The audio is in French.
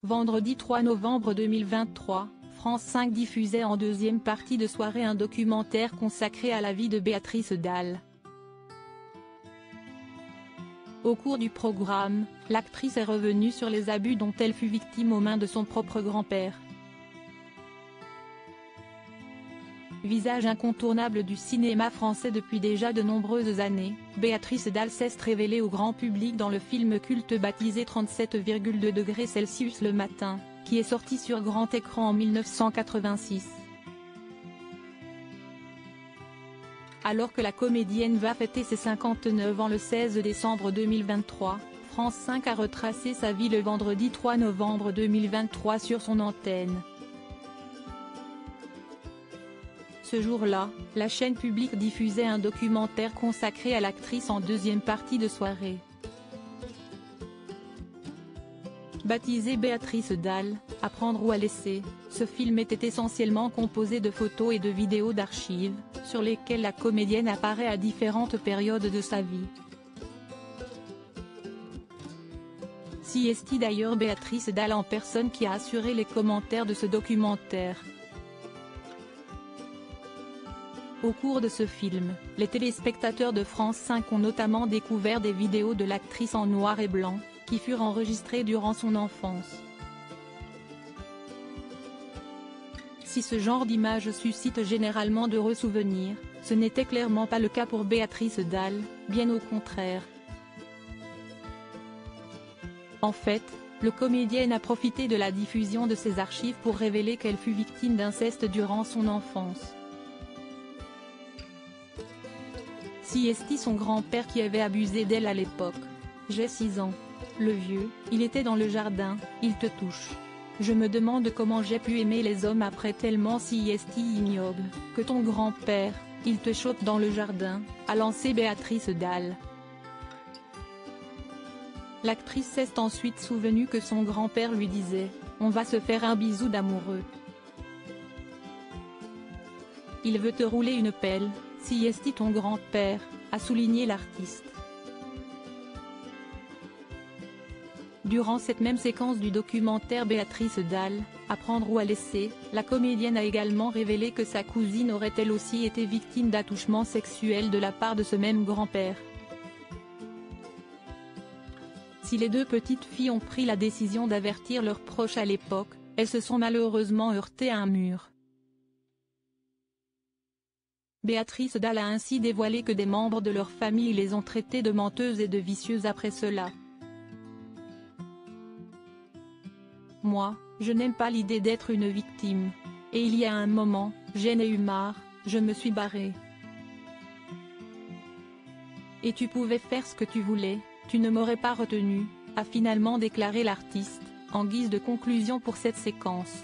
Vendredi 3 novembre 2023, France 5 diffusait en deuxième partie de soirée un documentaire consacré à la vie de Béatrice Dalle. Au cours du programme, l'actrice est revenue sur les abus dont elle fut victime aux mains de son propre grand-père. Visage incontournable du cinéma français depuis déjà de nombreuses années, Béatrice Dalle s'est révélée au grand public dans le film culte baptisé 37,2°C le matin, qui est sorti sur grand écran en 1986. Alors que la comédienne va fêter ses 59 ans le 16 décembre 2023, France 5 a retracé sa vie le vendredi 3 novembre 2023 sur son antenne. Ce jour-là, la chaîne publique diffusait un documentaire consacré à l'actrice en deuxième partie de soirée. Baptisé Béatrice Dalle, à prendre ou à laisser, ce film était essentiellement composé de photos et de vidéos d'archives, sur lesquelles la comédienne apparaît à différentes périodes de sa vie. Si est d'ailleurs Béatrice Dalle en personne qui a assuré les commentaires de ce documentaire. Au cours de ce film, les téléspectateurs de France 5 ont notamment découvert des vidéos de l'actrice en noir et blanc, qui furent enregistrées durant son enfance. Si ce genre d'image suscite généralement d'heureux souvenirs, ce n'était clairement pas le cas pour Béatrice Dalle, bien au contraire. En fait, le comédienne a profité de la diffusion de ses archives pour révéler qu'elle fut victime d'inceste durant son enfance. Si est son grand-père qui avait abusé d'elle à l'époque. J'ai 6 ans. Le vieux, il était dans le jardin, il te touche. Je me demande comment j'ai pu aimer les hommes après tellement si est ignoble, que ton grand-père, il te chope dans le jardin, a lancé Béatrice Dalle. L'actrice s'est ensuite souvenue que son grand-père lui disait « On va se faire un bisou d'amoureux. Il veut te rouler une pelle, si est ton grand-père », a souligné l'artiste. Durant cette même séquence du documentaire Béatrice Dalle, à prendre ou à laisser, la comédienne a également révélé que sa cousine aurait elle aussi été victime d'attouchements sexuels de la part de ce même grand-père. Si les deux petites filles ont pris la décision d'avertir leurs proches à l'époque, elles se sont malheureusement heurtées à un mur. Béatrice Dalle a ainsi dévoilé que des membres de leur famille les ont traitées de menteuses et de vicieuses après cela. Moi, je n'aime pas l'idée d'être une victime. Et il y a un moment, j'en ai eu marre, je me suis barrée. Et tu pouvais faire ce que tu voulais, tu ne m'aurais pas retenu, a finalement déclaré l'artiste, en guise de conclusion pour cette séquence.